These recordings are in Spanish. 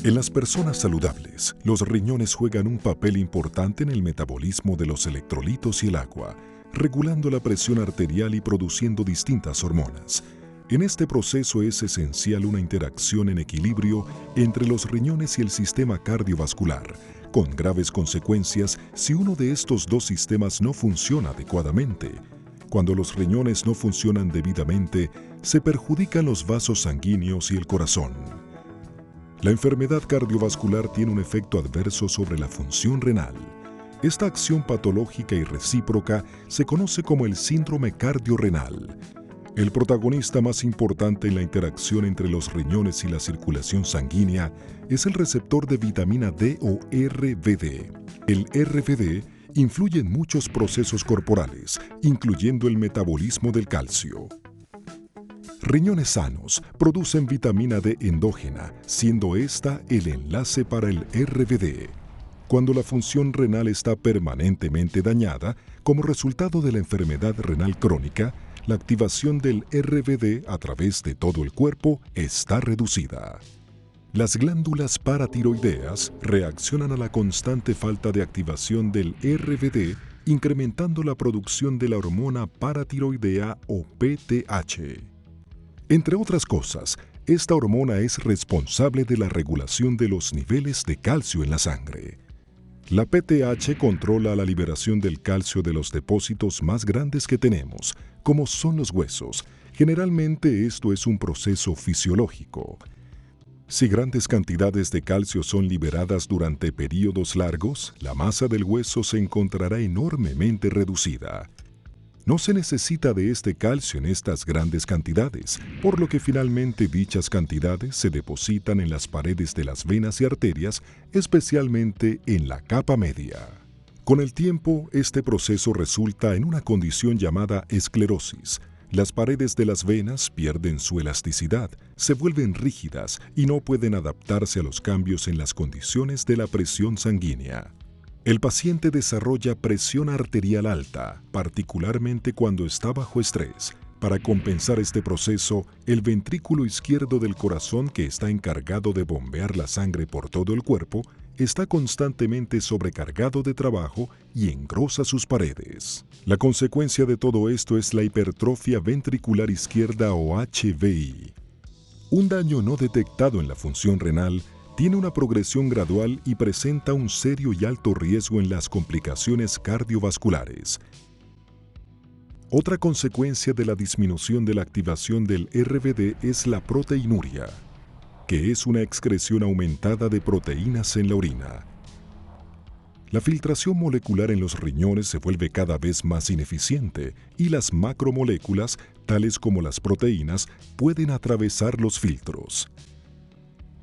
En las personas saludables, los riñones juegan un papel importante en el metabolismo de los electrolitos y el agua, regulando la presión arterial y produciendo distintas hormonas. En este proceso es esencial una interacción en equilibrio entre los riñones y el sistema cardiovascular, con graves consecuencias si uno de estos dos sistemas no funciona adecuadamente. Cuando los riñones no funcionan debidamente, se perjudican los vasos sanguíneos y el corazón. La enfermedad cardiovascular tiene un efecto adverso sobre la función renal. Esta acción patológica y recíproca se conoce como el síndrome cardiorrenal. El protagonista más importante en la interacción entre los riñones y la circulación sanguínea es el receptor de vitamina D o RBD. El RBD influye en muchos procesos corporales, incluyendo el metabolismo del calcio. Riñones sanos producen vitamina D endógena, siendo esta el enlace para el RBD. Cuando la función renal está permanentemente dañada, como resultado de la enfermedad renal crónica, la activación del RBD a través de todo el cuerpo está reducida. Las glándulas paratiroideas reaccionan a la constante falta de activación del RBD, incrementando la producción de la hormona paratiroidea o PTH. Entre otras cosas, esta hormona es responsable de la regulación de los niveles de calcio en la sangre. La PTH controla la liberación del calcio de los depósitos más grandes que tenemos, como son los huesos. Generalmente esto es un proceso fisiológico. Si grandes cantidades de calcio son liberadas durante periodos largos, la masa del hueso se encontrará enormemente reducida. No se necesita de este calcio en estas grandes cantidades, por lo que finalmente dichas cantidades se depositan en las paredes de las venas y arterias, especialmente en la capa media. Con el tiempo, este proceso resulta en una condición llamada esclerosis. Las paredes de las venas pierden su elasticidad, se vuelven rígidas y no pueden adaptarse a los cambios en las condiciones de la presión sanguínea. El paciente desarrolla presión arterial alta, particularmente cuando está bajo estrés. Para compensar este proceso, el ventrículo izquierdo del corazón, que está encargado de bombear la sangre por todo el cuerpo, está constantemente sobrecargado de trabajo y engrosa sus paredes. La consecuencia de todo esto es la hipertrofia ventricular izquierda o HVI. Un daño no detectado en la función renal tiene una progresión gradual y presenta un serio y alto riesgo en las complicaciones cardiovasculares. Otra consecuencia de la disminución de la activación del RBD es la proteinuria, que es una excreción aumentada de proteínas en la orina. La filtración molecular en los riñones se vuelve cada vez más ineficiente y las macromoléculas, tales como las proteínas, pueden atravesar los filtros.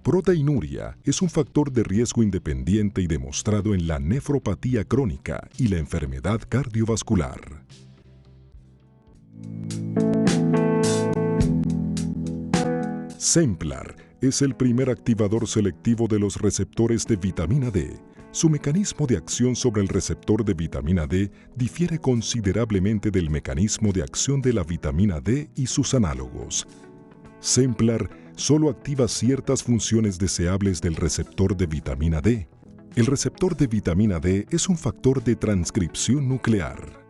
Proteinuria es un factor de riesgo independiente y demostrado en la nefropatía crónica y la enfermedad cardiovascular. Semplar es el primer activador selectivo de los receptores de vitamina D. Su mecanismo de acción sobre el receptor de vitamina D difiere considerablemente del mecanismo de acción de la vitamina D y sus análogos. Semplar solo activa ciertas funciones deseables del receptor de vitamina D. El receptor de vitamina D es un factor de transcripción nuclear.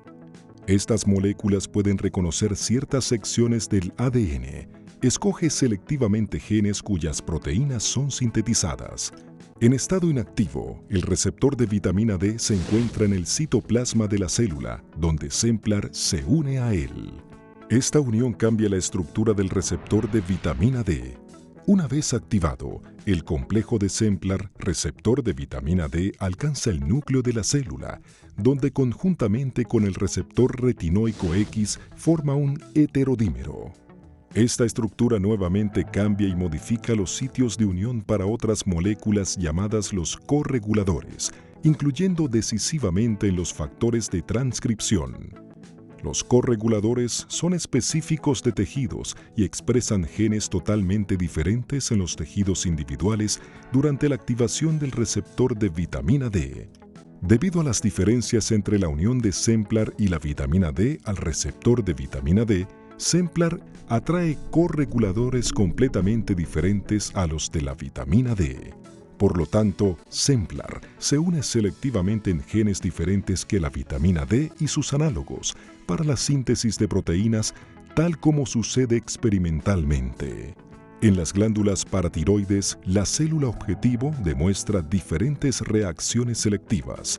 Estas moléculas pueden reconocer ciertas secciones del ADN. Escoge selectivamente genes cuyas proteínas son sintetizadas. En estado inactivo, el receptor de vitamina D se encuentra en el citoplasma de la célula, donde Semplar se une a él. Esta unión cambia la estructura del receptor de vitamina D. Una vez activado, el complejo de Semplar, receptor de vitamina D, alcanza el núcleo de la célula, donde conjuntamente con el receptor retinoico X forma un heterodímero. Esta estructura nuevamente cambia y modifica los sitios de unión para otras moléculas llamadas los correguladores, incluyendo decisivamente en los factores de transcripción. Los correguladores son específicos de tejidos y expresan genes totalmente diferentes en los tejidos individuales durante la activación del receptor de vitamina D. Debido a las diferencias entre la unión de Semplar y la vitamina D al receptor de vitamina D, Semplar atrae correguladores completamente diferentes a los de la vitamina D. Por lo tanto, Semplar se une selectivamente en genes diferentes que la vitamina D y sus análogos para la síntesis de proteínas, tal como sucede experimentalmente. En las glándulas paratiroides, la célula objetivo demuestra diferentes reacciones selectivas.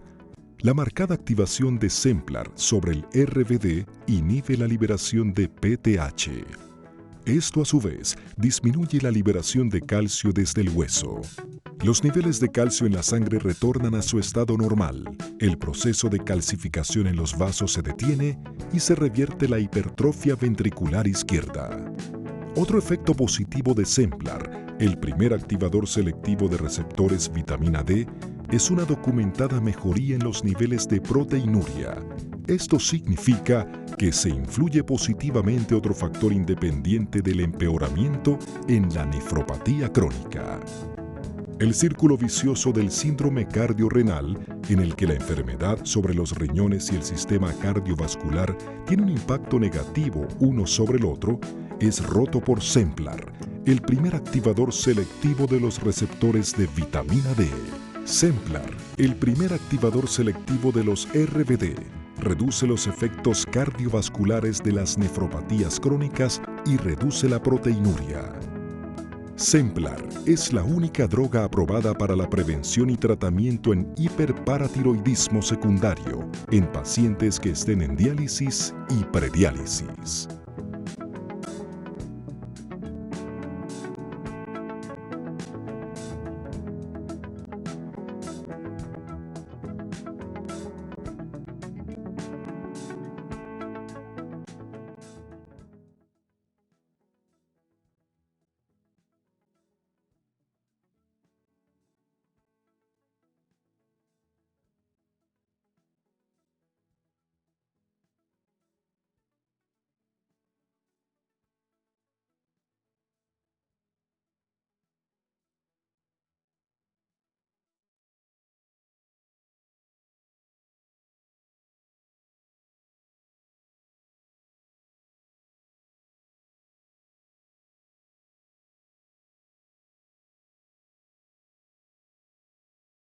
La marcada activación de Semplar sobre el RBD inhibe la liberación de PTH. Esto, a su vez, disminuye la liberación de calcio desde el hueso. Los niveles de calcio en la sangre retornan a su estado normal, el proceso de calcificación en los vasos se detiene y se revierte la hipertrofia ventricular izquierda. Otro efecto positivo de Semplar, el primer activador selectivo de receptores vitamina D, es una documentada mejoría en los niveles de proteinuria. Esto significa que se influye positivamente otro factor independiente del empeoramiento en la nefropatía crónica. El círculo vicioso del síndrome cardiorrenal, en el que la enfermedad sobre los riñones y el sistema cardiovascular tiene un impacto negativo uno sobre el otro, es roto por Semplar, el primer activador selectivo de los receptores de vitamina D. Semplar, el primer activador selectivo de los RBD, reduce los efectos cardiovasculares de las nefropatías crónicas y reduce la proteinuria. Semplar es la única droga aprobada para la prevención y tratamiento en hiperparatiroidismo secundario en pacientes que estén en diálisis y prediálisis.